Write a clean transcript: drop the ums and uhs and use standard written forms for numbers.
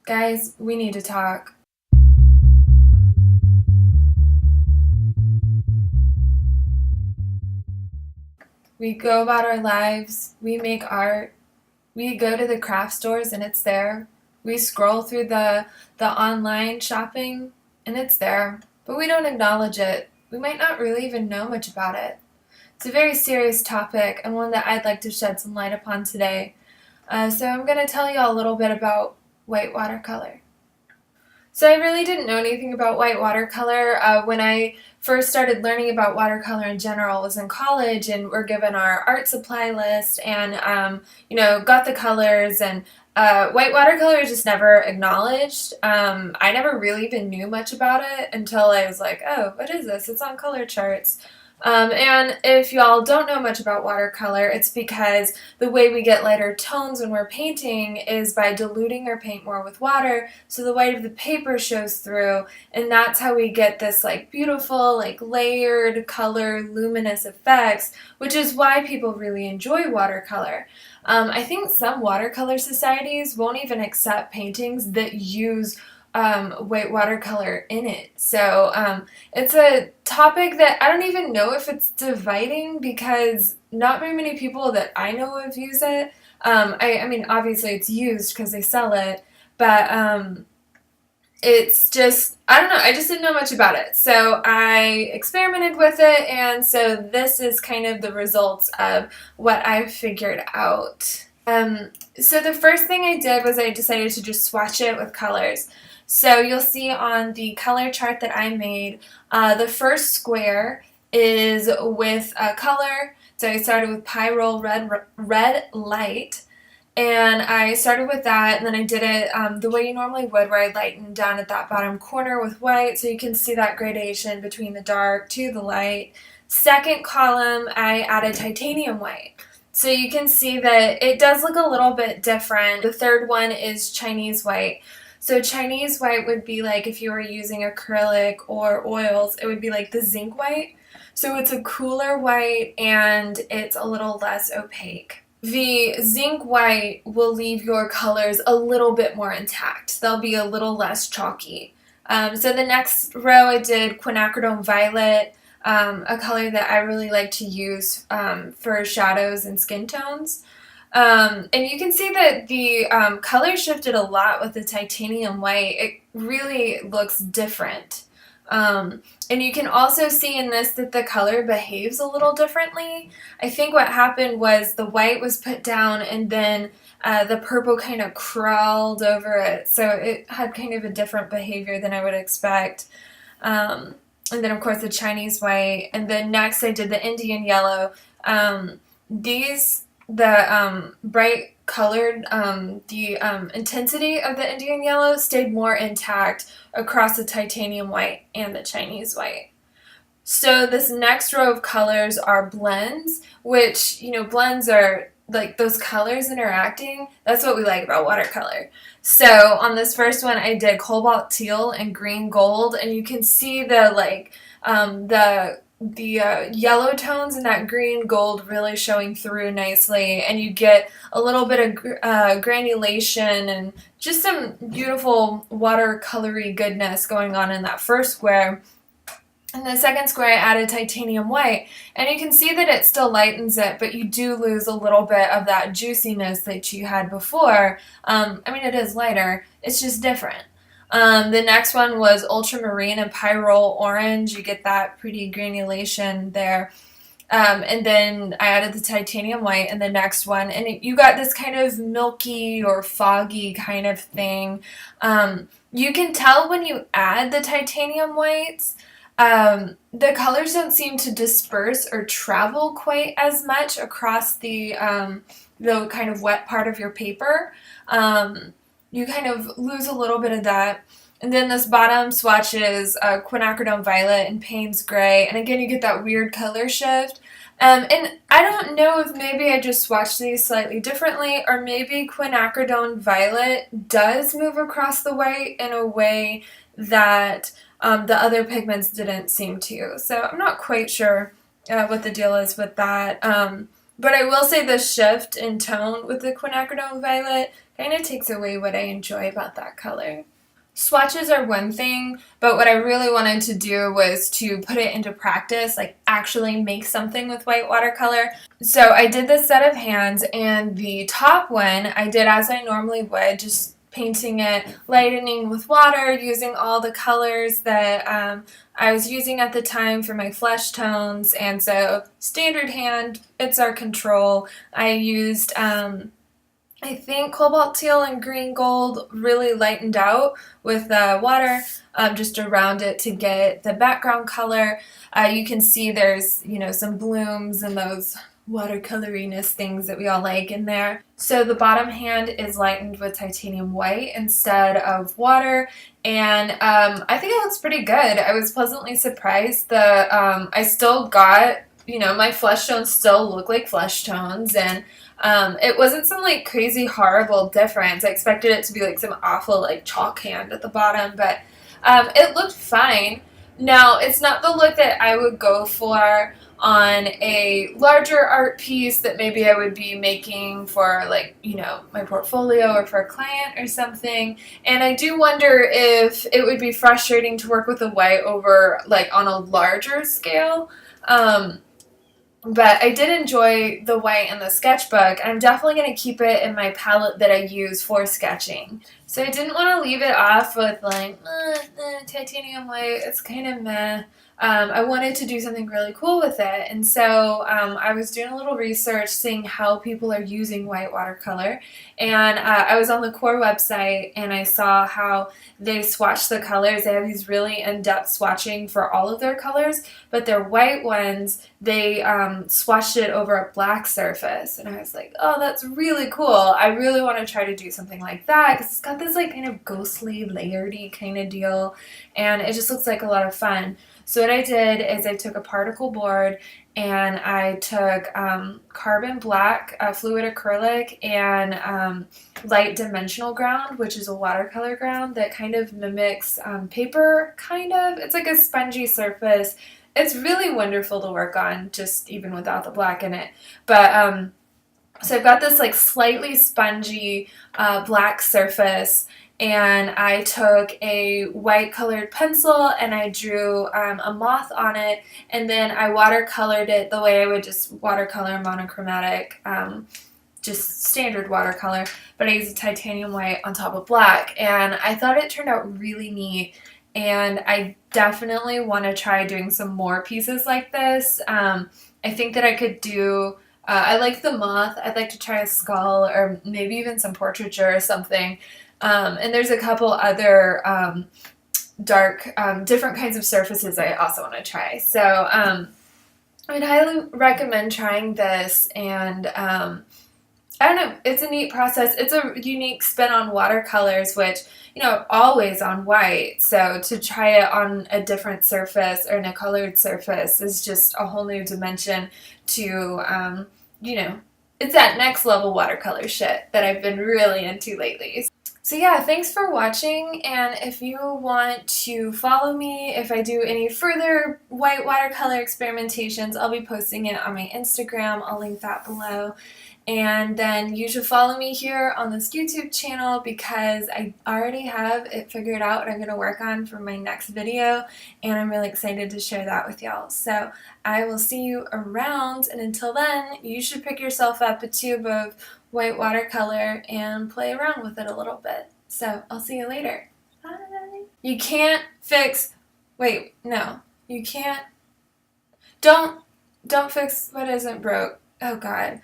Guys, we need to talk. We go about our lives, we make art, we go to the craft stores and it's there. We scroll through the online shopping and it's there, but we don't acknowledge it. We might not really even know much about it. It's a very serious topic and one that I'd like to shed some light upon today. So I'm going to tell you all a little bit about white watercolor. So I really didn't know anything about white watercolor when I first started learning about watercolor in general. I was in college and we're given our art supply list and got the colors and white watercolor is just never acknowledged. I never really even knew much about it until I was like, oh, what is this? It's on color charts. And if y'all don't know much about watercolor, it's because the way we get lighter tones when we're painting is by diluting our paint more with water, so the white of the paper shows through, and that's how we get this beautiful, layered color, luminous effects, which is why people really enjoy watercolor. I think some watercolor societies won't even accept paintings that use white watercolor in it. So it's a topic that I don't even know if it's dividing because not very many people that I know of use it. I mean, obviously it's used because they sell it, but it's just, I don't know, I just didn't know much about it. So I experimented with it, and so this is kind of the results of what I figured out. So the first thing I did was I decided to just swatch it with colors. So you'll see on the color chart that I made, the first square is with a color. So I started with Pyrrole red light, and I started with that, and then I did it the way you normally would, where I lightened down at that bottom corner with white, so you can see that gradation between the dark to the light. Second column, I added titanium white. So you can see that it does look a little bit different. The third one is Chinese white. So Chinese white would be like if you were using acrylic or oils, it would be like the zinc white. So it's a cooler white and it's a little less opaque. The zinc white will leave your colors a little bit more intact. They'll be a little less chalky. So the next row I did Quinacridone Violet, a color that I really like to use for shadows and skin tones. And you can see that the color shifted a lot with the titanium white. It really looks different. And you can also see in this that the color behaves a little differently. I think what happened was the white was put down and then the purple kind of crawled over it. So it had kind of a different behavior than I would expect. And then of course the Chinese white. And then next I did the Indian yellow. The bright colored, the intensity of the Indian yellow stayed more intact across the titanium white and the Chinese white. So this next row of colors are blends, which, blends are like those colors interacting. That's what we like about watercolor. So on this first one, I did cobalt teal and green gold, and you can see the yellow tones and that green gold really showing through nicely, and you get a little bit of granulation and just some beautiful watercolory goodness going on in that first square. In the second square I added titanium white, and you can see that it still lightens it, but you do lose a little bit of that juiciness that you had before. It is lighter, it's just different. The next one was ultramarine and pyrrole orange. You get that pretty granulation there. And then I added the titanium white in the next one, and you got this kind of milky or foggy kind of thing. You can tell when you add the titanium whites, the colors don't seem to disperse or travel quite as much across the kind of wet part of your paper. You kind of lose a little bit of that. And then this bottom swatches Quinacridone Violet and Payne's Gray. And again, you get that weird color shift. And I don't know if maybe I just swatched these slightly differently, or maybe Quinacridone Violet does move across the white in a way that the other pigments didn't seem to. So I'm not quite sure what the deal is with that. But I will say the shift in tone with the Quinacridone Violet kind of takes away what I enjoy about that color. Swatches are one thing, but what I really wanted to do was to put it into practice, like actually make something with white watercolor. So I did this set of hands, and the top one I did as I normally would, just painting it, lightening with water, using all the colors that I was using at the time for my flesh tones. And so standard hand, it's our control. I used I think cobalt teal and green gold, really lightened out with the water just around it to get the background color. You can see there's, some blooms and those watercoloriness things that we all like in there. So the bottom hand is lightened with titanium white instead of water, and I think it looks pretty good. I was pleasantly surprised. I still got, my flesh tones still look like flesh tones, and it wasn't some like crazy horrible difference. I expected it to be like some awful like chalk hand at the bottom, but it looked fine. Now, it's not the look that I would go for on a larger art piece that maybe I would be making for like, my portfolio or for a client or something. And I do wonder if it would be frustrating to work with the white over like on a larger scale. But I did enjoy the white in the sketchbook. I'm definitely going to keep it in my palette that I use for sketching. So I didn't want to leave it off with like, titanium white, it's kind of meh. I wanted to do something really cool with it, and so I was doing a little research seeing how people are using white watercolor, and I was on the Core website and I saw how they swatch the colors. They have these really in-depth swatching for all of their colors, but their white ones, they swatched it over a black surface, and I was like, oh, that's really cool. I really want to try to do something like that because it's got this like kind of ghostly, layeredy kind of deal, and it just looks like a lot of fun. So what I did is I took a particle board and I took carbon black, fluid acrylic, and light dimensional ground, which is a watercolor ground that kind of mimics paper, kind of. It's like a spongy surface. It's really wonderful to work on, just even without the black in it. But so I've got this like slightly spongy black surface, and I took a white colored pencil and I drew a moth on it, and then I watercolored it the way I would just watercolor monochromatic, just standard watercolor, but I used a titanium white on top of black, and I thought it turned out really neat, and I definitely want to try doing some more pieces like this. I think that I could do, I like the moth, I'd like to try a skull or maybe even some portraiture or something. And there's a couple other dark, different kinds of surfaces I also want to try. So I would highly recommend trying this, and I don't know, it's a neat process. It's a unique spin on watercolors, which, always on white. So to try it on a different surface or in a colored surface is just a whole new dimension to, it's that next level watercolor shit that I've been really into lately. So yeah, thanks for watching, and if you want to follow me, if I do any further white watercolor experimentations, I'll be posting it on my Instagram. I'll link that below. And then you should follow me here on this YouTube channel because I already have it figured out what I'm going to work on for my next video, and I'm really excited to share that with y'all. So I will see you around, and until then, you should pick yourself up a tube of white watercolor and play around with it a little bit. So I'll see you later. Bye. You can't fix, wait, no, you can't, don't fix what isn't broke. Oh God.